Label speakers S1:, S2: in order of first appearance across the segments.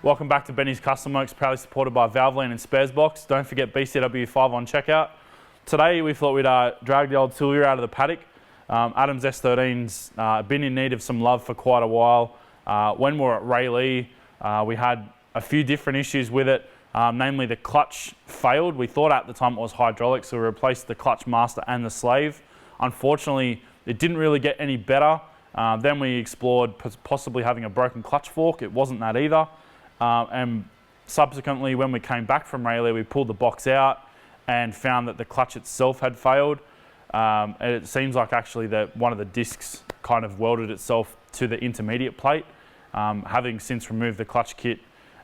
S1: Welcome back to Benny's Custom Works, proudly supported by Valvoline and Sparesbox. Don't forget BCW5 on checkout. Today we thought we'd drag the old Silvia out of the paddock. Adam's S13's been in need of some love for quite a while. When we were at Raleigh, we had a few different issues with it, namely the clutch failed. We thought at the time it was hydraulic, so we replaced the clutch master and the slave. Unfortunately, it didn't really get any better. Then we explored possibly having a broken clutch fork. It wasn't that either. And subsequently, when we came back from Raleigh, we pulled the box out and found that the clutch itself had failed. And it seems like actually that one of the discs kind of welded itself to the intermediate plate. Having since removed the clutch kit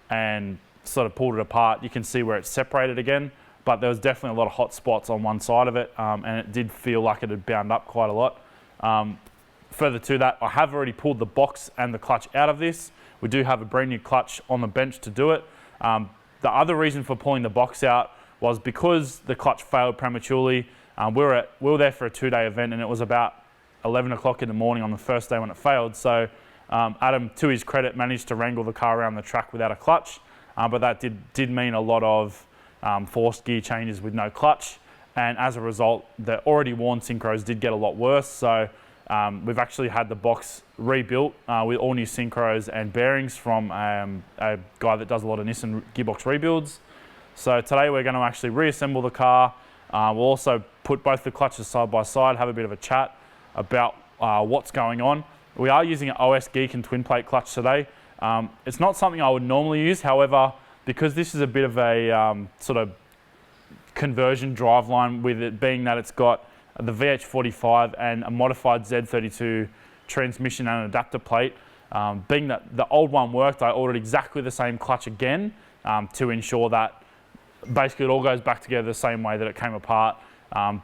S1: and sort of pulled it apart, you can see where it's separated again, but there was definitely a lot of hot spots on one side of it, and it did feel like it had bound up quite a lot. Further to that, I have already pulled the box and the clutch out of this. We do have a brand new clutch on the bench to do it. The other reason for pulling the box out was because the clutch failed prematurely. We were there for a 2-day event, and it was about 11 o'clock in the morning on the first day when it failed. So Adam, to his credit, managed to wrangle the car around the track without a clutch, but that did mean a lot of forced gear changes with no clutch. And as a result, the already worn synchros did get a lot worse. So we've actually had the box rebuilt with all new synchros and bearings from a guy that does a lot of Nissan gearbox rebuilds. So today we're going to actually reassemble the car. We'll also put both the clutches side by side, have a bit of a chat about what's going on. We are using an OS Geek and twin plate clutch today. It's not something I would normally use, however, because this is a bit of a sort of conversion driveline, with it being that it's got the VH45 and a modified Z32 transmission and adapter plate. Being that the old one worked, I ordered exactly the same clutch again to ensure that basically it all goes back together the same way that it came apart.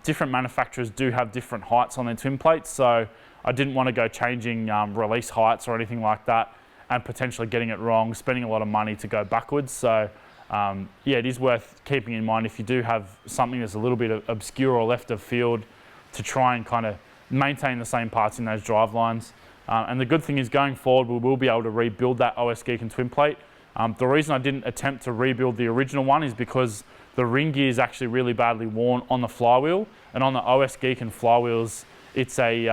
S1: Different manufacturers do have different heights on their twin plates, so I didn't want to go changing release heights or anything like that and potentially getting it wrong, spending a lot of money to go backwards. So yeah, it is worth keeping in mind if you do have something that's a little bit obscure or left of field, to try and kind of maintain the same parts in those drive lines. And the good thing is, going forward, we will be able to rebuild that OS Geek and twin plate. The reason I didn't attempt to rebuild the original one is because the ring gear is actually really badly worn on the flywheel, and on the OS Geek and flywheels, it's a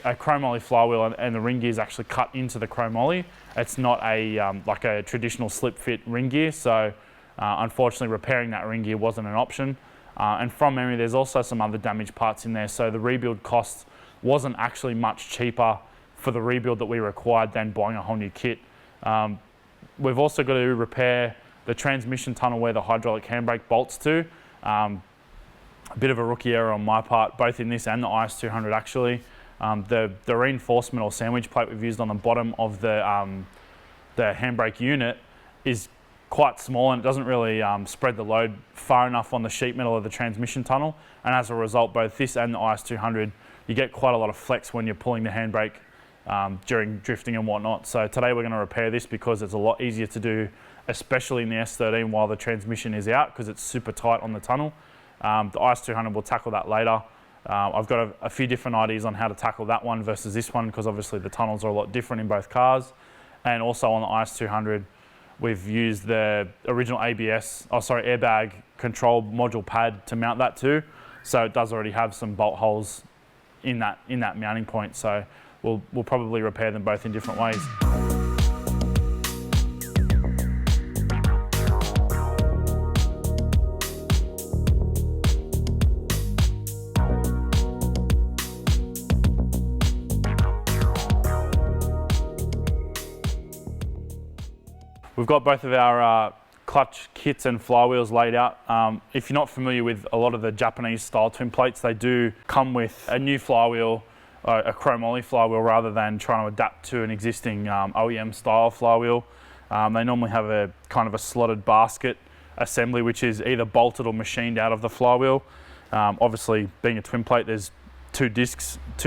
S1: chromoly flywheel, and the ring gear is actually cut into the chromoly. It's not a like a traditional slip fit ring gear, so unfortunately repairing that ring gear wasn't an option. And from memory, there's also some other damaged parts in there, so the rebuild cost wasn't actually much cheaper for the rebuild that we required than buying a whole new kit. We've also got to repair the transmission tunnel where the hydraulic handbrake bolts to. A bit of a rookie error on my part, both in this and the IS200 actually. The reinforcement or sandwich plate we've used on the bottom of the handbrake unit is quite small, and it doesn't really spread the load far enough on the sheet metal of the transmission tunnel, and as a result, both this and the IS200, you get quite a lot of flex when you're pulling the handbrake during drifting and whatnot. So today we're going to repair this because it's a lot easier to do, especially in the S13 while the transmission is out, because it's super tight on the tunnel. The IS200 will tackle that later. I've got a few different ideas on how to tackle that one versus this one, because obviously the tunnels are a lot different in both cars. And also on the IS200, we've used the original airbag control module pad to mount that to. So it does already have some bolt holes in that mounting point. So we'll probably repair them both in different ways. We've got both of our clutch kits and flywheels laid out. If you're not familiar with a lot of the Japanese style twin plates, they do come with a new flywheel, a chromoly flywheel, rather than trying to adapt to an existing OEM style flywheel. They normally have a kind of a slotted basket assembly, which is either bolted or machined out of the flywheel. Obviously, being a twin plate, there's two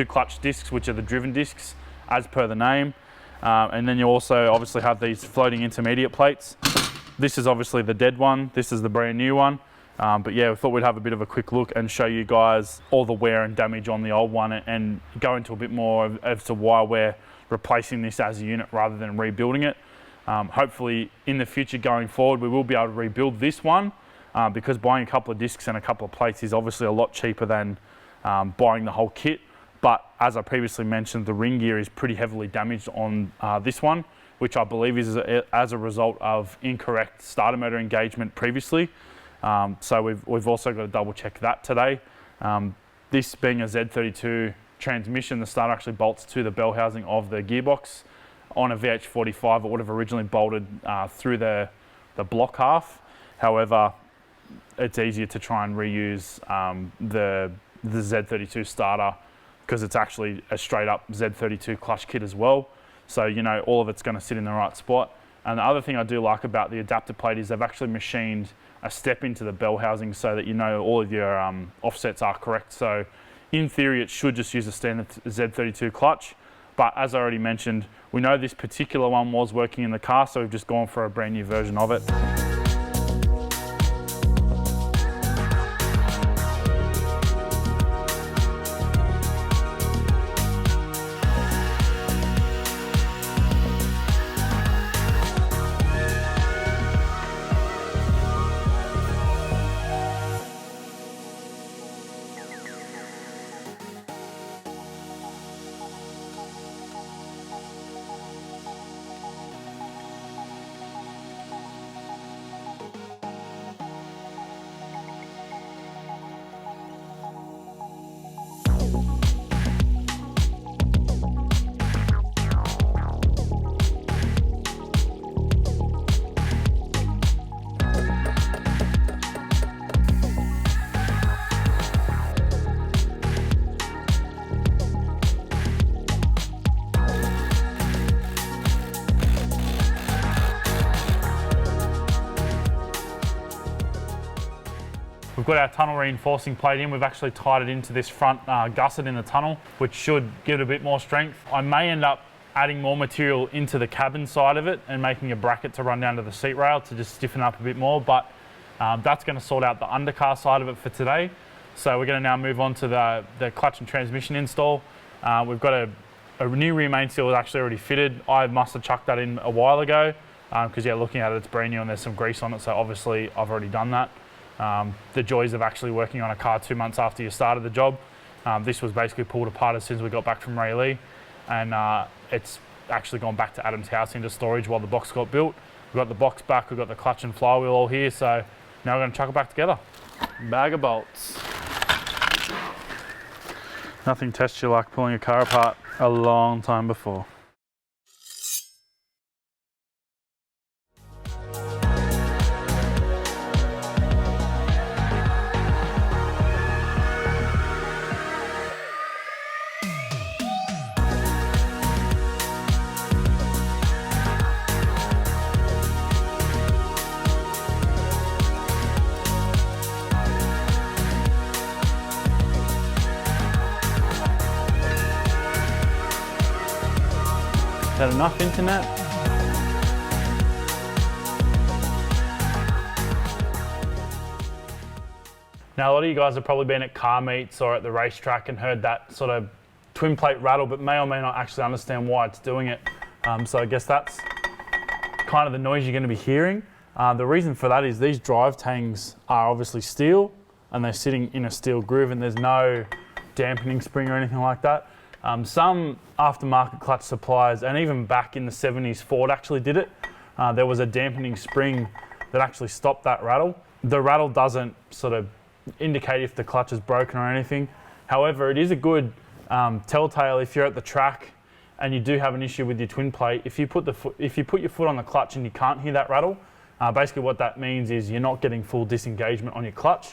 S1: clutch discs, which are the driven discs, as per the name. And then you also obviously have these floating intermediate plates. This is obviously the dead one. This is the brand new one. But yeah, we thought we'd have a bit of a quick look and show you guys all the wear and damage on the old one, and go into a bit more as to why we're replacing this as a unit rather than rebuilding it. Hopefully in the future going forward, we will be able to rebuild this one because buying a couple of discs and a couple of plates is obviously a lot cheaper than buying the whole kit. But as I previously mentioned, the ring gear is pretty heavily damaged on this one, which I believe is as a result of incorrect starter motor engagement previously. So we've also got to double check that today. This being a Z32 transmission, the starter actually bolts to the bell housing of the gearbox. On a VH45, it would have originally bolted through the block half. However, it's easier to try and reuse the Z32 starter because it's actually a straight up Z32 clutch kit as well. So, you know, all of it's going to sit in the right spot. And the other thing I do like about the adapter plate is they've actually machined a step into the bell housing so that you know all of your offsets are correct. So in theory, it should just use a standard Z32 clutch. But as I already mentioned, we know this particular one was working in the car, so we've just gone for a brand new version of it. We've got our tunnel reinforcing plate in. We've actually tied it into this front gusset in the tunnel, which should give it a bit more strength. I may end up adding more material into the cabin side of it and making a bracket to run down to the seat rail to just stiffen up a bit more, but that's going to sort out the undercar side of it for today. So we're going to now move on to the clutch and transmission install. We've got a new rear main seal is actually already fitted. I must have chucked that in a while ago because yeah, looking at it, it's brand new and there's some grease on it, so obviously I've already done that. The joys of actually working on a car 2 months after you started the job. This was basically pulled apart as soon as we got back from Raleigh, and it's actually gone back to Adam's house into storage while the box got built. We've got the box back, we've got the clutch and flywheel all here, so now we're going to chuck it back together. Bag of bolts. Nothing tests you like pulling a car apart a long time before. Is that enough internet? Now, a lot of you guys have probably been at car meets or at the racetrack and heard that sort of twin plate rattle, but may or may not actually understand why it's doing it. So I guess that's kind of the noise you're going to be hearing. The reason for that is these drive tangs are obviously steel and they're sitting in a steel groove and there's no dampening spring or anything like that. Some aftermarket clutch suppliers, and even back in the 70s, Ford actually did it. There was a dampening spring that actually stopped that rattle. The rattle doesn't sort of indicate if the clutch is broken or anything. However, it is a good telltale if you're at the track and you do have an issue with your twin plate. If you put your foot on the clutch and you can't hear that rattle, basically what that means is you're not getting full disengagement on your clutch.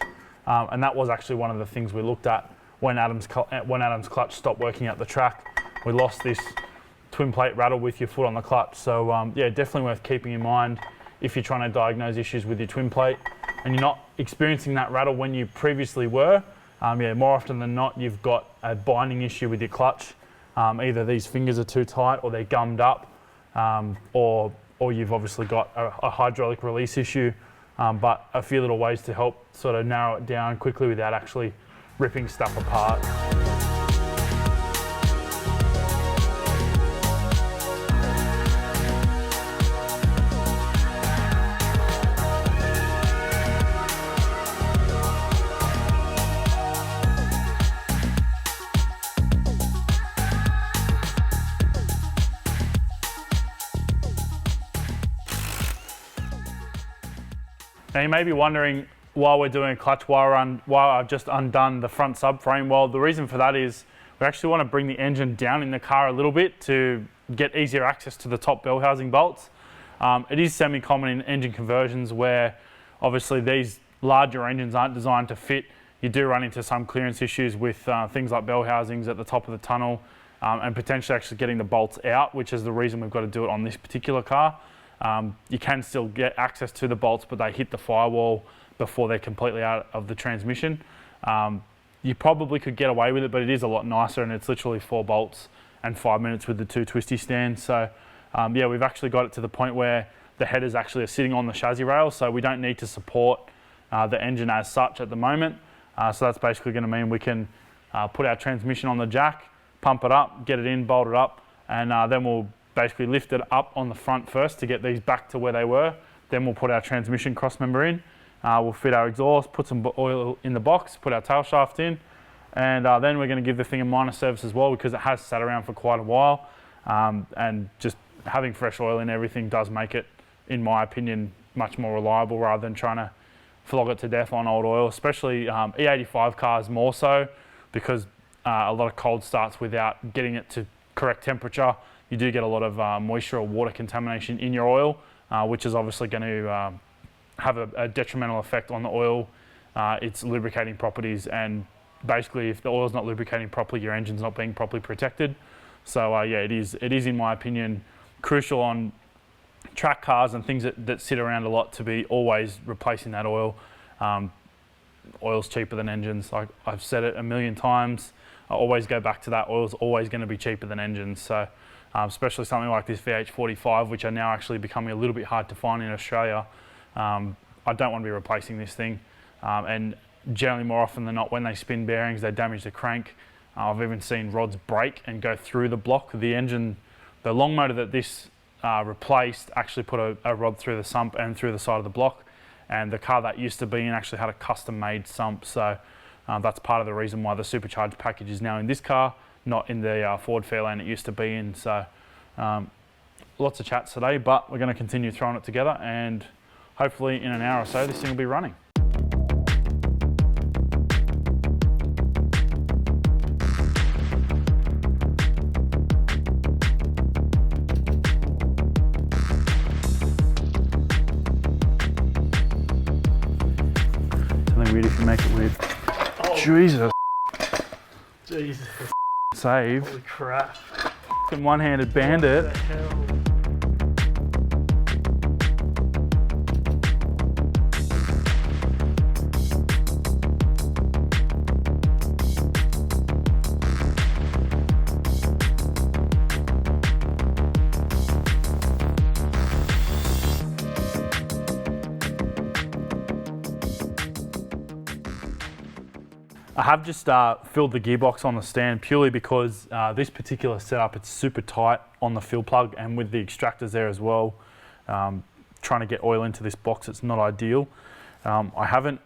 S1: And that was actually one of the things we looked at when Adam's clutch stopped working at the track. We lost this twin plate rattle with your foot on the clutch. So yeah, definitely worth keeping in mind if you're trying to diagnose issues with your twin plate and you're not experiencing that rattle when you previously were. Yeah, more often than not, you've got a binding issue with your clutch. Either these fingers are too tight or they're gummed up, or you've obviously got a hydraulic release issue. But a few little ways to help sort of narrow it down quickly without actually ripping stuff apart. Now you may be wondering why we're doing a clutch wire why I've just undone the front subframe. Well, the reason for that is we actually want to bring the engine down in the car a little bit to get easier access to the top bell housing bolts. It is semi-common in engine conversions where obviously these larger engines aren't designed to fit. You do run into some clearance issues with things like bell housings at the top of the tunnel and potentially actually getting the bolts out, which is the reason we've got to do it on this particular car. You can still get access to the bolts, but they hit the firewall before they're completely out of the transmission. You probably could get away with it, but it is a lot nicer, and it's literally 4 bolts and 5 minutes with the 2 twisty stands. So yeah, we've actually got it to the point where the headers actually are sitting on the chassis rail, so we don't need to support the engine as such at the moment. So that's basically going to mean we can put our transmission on the jack, pump it up, get it in, bolt it up, and then we'll basically lift it up on the front first to get these back to where they were. Then we'll put our transmission cross member in. We'll fit our exhaust, put some oil in the box, put our tail shaft in, and then we're going to give the thing a minor service as well because it has sat around for quite a while. And just having fresh oil in everything does make it, in my opinion, much more reliable rather than trying to flog it to death on old oil, especially E85 cars more so because a lot of cold starts without getting it to correct temperature. You do get a lot of moisture or water contamination in your oil, which is obviously going to have a detrimental effect on the oil, its lubricating properties, and basically if the oil's not lubricating properly, your engine's not being properly protected. So yeah, it is in my opinion crucial on track cars and things that sit around a lot to be always replacing that oil. Oil's cheaper than engines. I've said it a million times. I always go back to that. Oil's always going to be cheaper than engines. So especially something like this VH45, which are now actually becoming a little bit hard to find in Australia. I don't want to be replacing this thing. And generally more often than not, when they spin bearings, they damage the crank. I've even seen rods break and go through the block. The engine, the long motor that this replaced actually put a rod through the sump and through the side of the block. And the car that used to be in actually had a custom made sump. So that's part of the reason why the supercharged package is now in this car, not in the Ford Fairlane it used to be in. So lots of chats today, but we're going to continue throwing it together, and hopefully in an hour or so this thing will be running. Something weird if you make it weird. Oh. Jesus. Save.
S2: Holy crap.
S1: Fucking one-handed bandit.
S2: What the hell?
S1: I have just filled the gearbox on the stand purely because this particular setup, it's super tight on the fill plug and with the extractors there as well. Trying to get oil into this box, it's not ideal. I haven't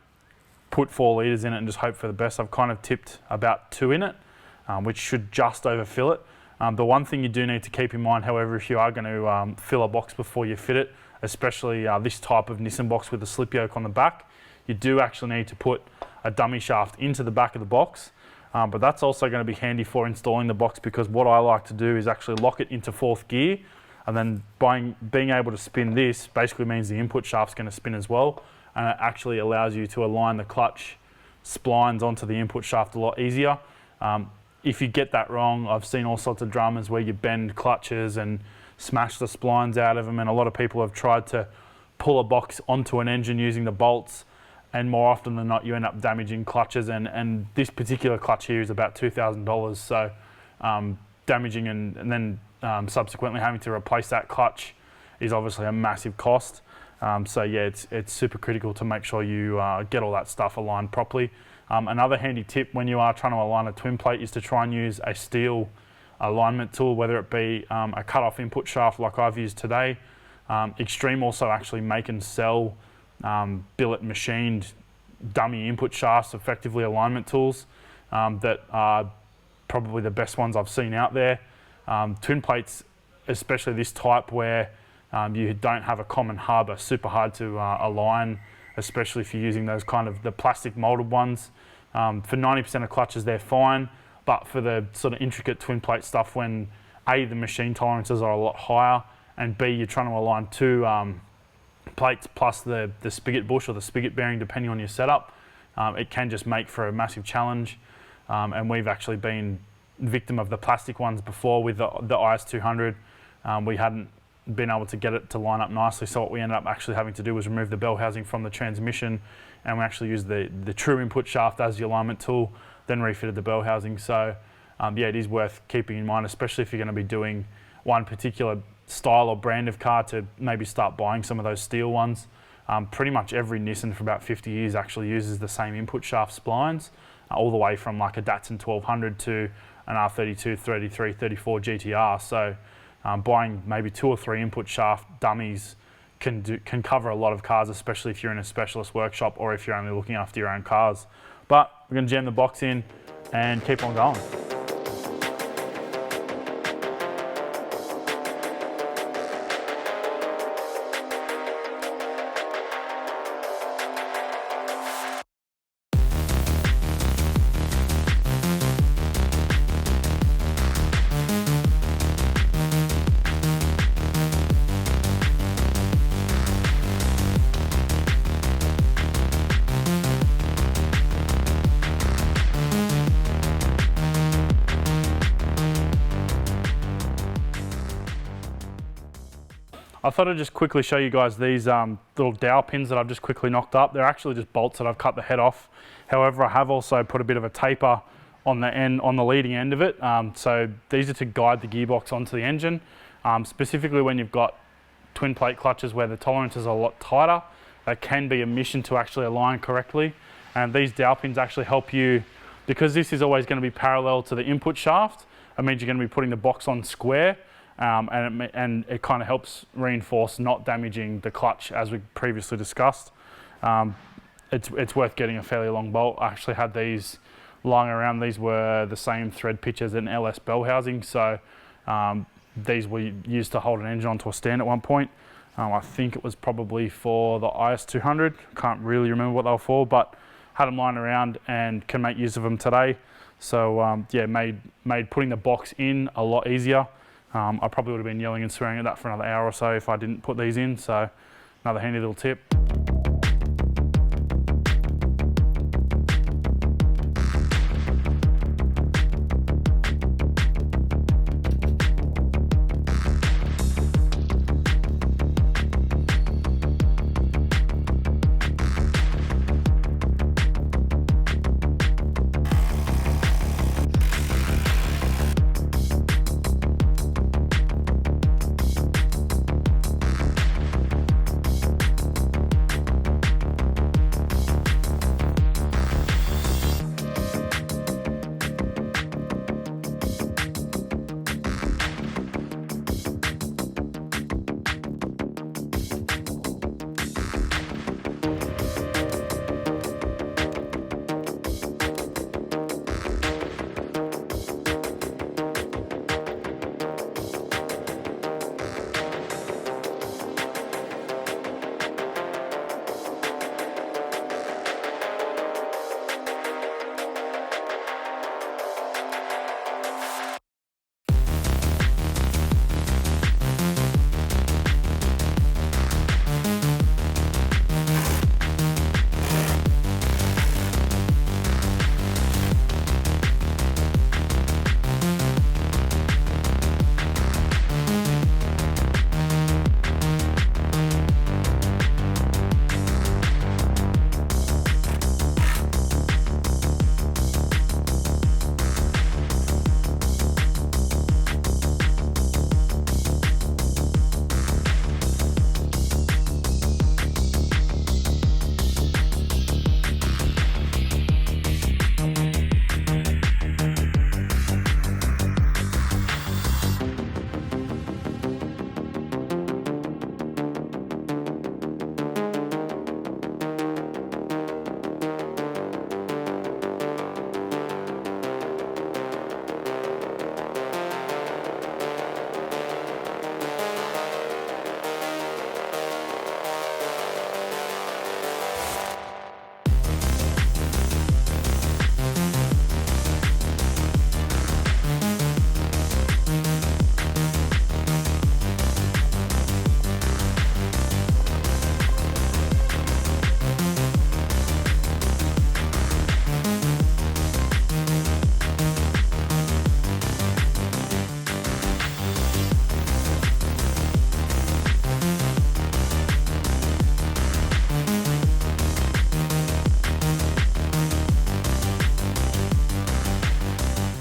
S1: put 4 litres in it and just hope for the best. I've kind of tipped about 2 in it, which should just overfill it. The one thing you do need to keep in mind, however, if you are going to fill a box before you fit it, especially this type of Nissan box with a slip yoke on the back, you do actually need to put a dummy shaft into the back of the box, but that's also going to be handy for installing the box because what I like to do is actually lock it into 4th gear, and then being able to spin this basically means the input shaft's going to spin as well, and it actually allows you to align the clutch splines onto the input shaft a lot easier. If you get that wrong, I've seen all sorts of dramas where you bend clutches and smash the splines out of them, and a lot of people have tried to pull a box onto an engine using the bolts, and more often than not you end up damaging clutches, and this particular clutch here is about $2,000, so damaging and then subsequently having to replace that clutch is obviously a massive cost. So yeah, it's super critical to make sure you get all that stuff aligned properly. Another handy tip when you are trying to align a twin plate is to try and use a steel alignment tool, whether it be a cut-off input shaft like I've used today. Extreme also actually make and sell billet machined dummy input shafts, effectively alignment tools that are probably the best ones I've seen out there. Twin plates, especially this type where you don't have a common hub, are super hard to align especially if you're using those kind of the plastic molded ones. For 90% of clutches, they're fine, but for the sort of intricate twin plate stuff, when A, the machine tolerances are a lot higher, and B, you're trying to align two plates plus the spigot bush or the spigot bearing, depending on your setup, it can just make for a massive challenge. And we've actually been victim of the plastic ones before with the IS200. We hadn't been able to get it to line up nicely, so what we ended up actually having to do was remove the bell housing from the transmission, and we actually used the true input shaft as the alignment tool, then refitted the bell housing. So yeah, it is worth keeping in mind, especially if you're going to be doing one particular style or brand of car, to maybe start buying some of those steel ones. Pretty much every Nissan for about 50 years actually uses the same input shaft splines, all the way from like a Datsun 1200 to an R32, 33, 34 GTR. So buying maybe 2 or 3 input shaft dummies can cover a lot of cars, especially if you're in a specialist workshop or if you're only looking after your own cars. But we're going to jam the box in and keep on going. I thought I'd just quickly show you guys these little dowel pins that I've just quickly knocked up. They're actually just bolts that I've cut the head off. However, I have also put a bit of a taper on the end, on the leading end of it. So these are to guide the gearbox onto the engine. Specifically when you've got twin plate clutches where the tolerances are a lot tighter, that can be a mission to actually align correctly. And these dowel pins actually help you, because this is always going to be parallel to the input shaft. It means you're going to be putting the box on square. And it kind of helps reinforce not damaging the clutch, as we previously discussed. It's worth getting a fairly long bolt. I actually had these lying around. These were the same thread pitch as an LS bell housing, so these were used to hold an engine onto a stand at one point. I think it was probably for the IS200. Can't really remember what they were for, but had them lying around and can make use of them today. So yeah, made putting the box in a lot easier. I probably would have been yelling and swearing at that for another hour or so if I didn't put these in, so another handy little tip.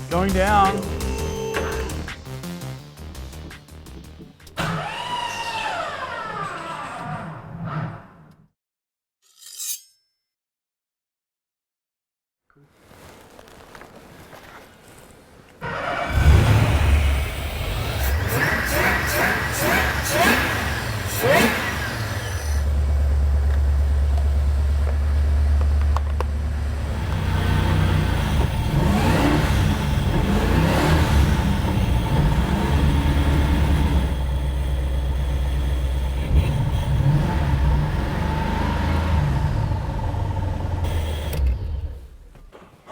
S1: Going down.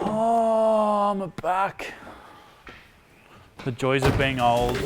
S1: Oh, I'm back. The joys of being old.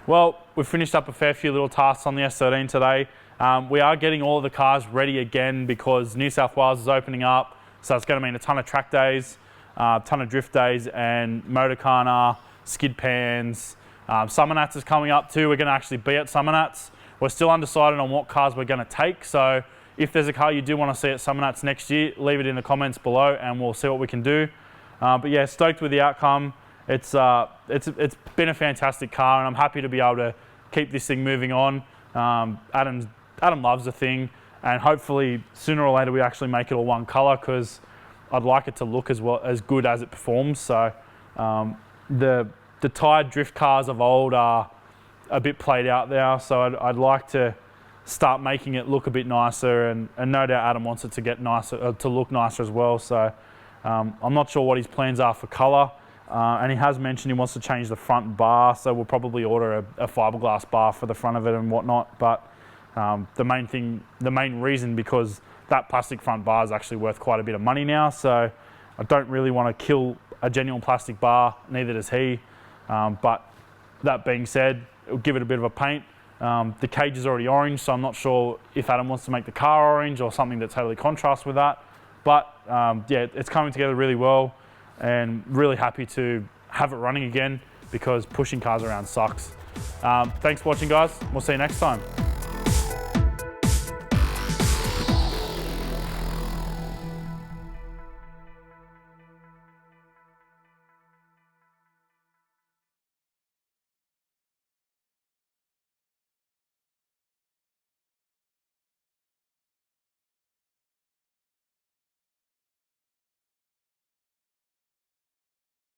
S1: Well, we've finished up a fair few little tasks on the S13 today. We are getting all of the cars ready again because New South Wales is opening up. So it's going to mean a ton of track days, a ton of drift days, and Motorcana, skid pans. Summer Nats is coming up too. We're going to actually be at Summer Nats. We're still undecided on what cars we're going to take. So if there's a car you do want to see at Summer Nats next year, leave it in the comments below and we'll see what we can do. But yeah, stoked with the outcome. It's been a fantastic car, and I'm happy to be able to keep this thing moving on. Adam loves the thing, and hopefully sooner or later we actually make it all one color because I'd like it to look as good as it performs. So the tired drift cars of old are a bit played out there, so I'd like to start making it look a bit nicer, and no doubt Adam wants it to get nicer, to look nicer as well. So I'm not sure what his plans are for color. And he has mentioned he wants to change the front bar, so we'll probably order a fiberglass bar for the front of it and whatnot. But the main reason, because that plastic front bar is actually worth quite a bit of money now, so I don't really want to kill a genuine plastic bar, neither does he. But that being said, it'll give it a bit of a paint. The cage is already orange, so I'm not sure if Adam wants to make the car orange or something that totally contrasts with that. But yeah, it's coming together really well. And really happy to have it running again because pushing cars around sucks. Thanks for watching, guys. We'll see you next time.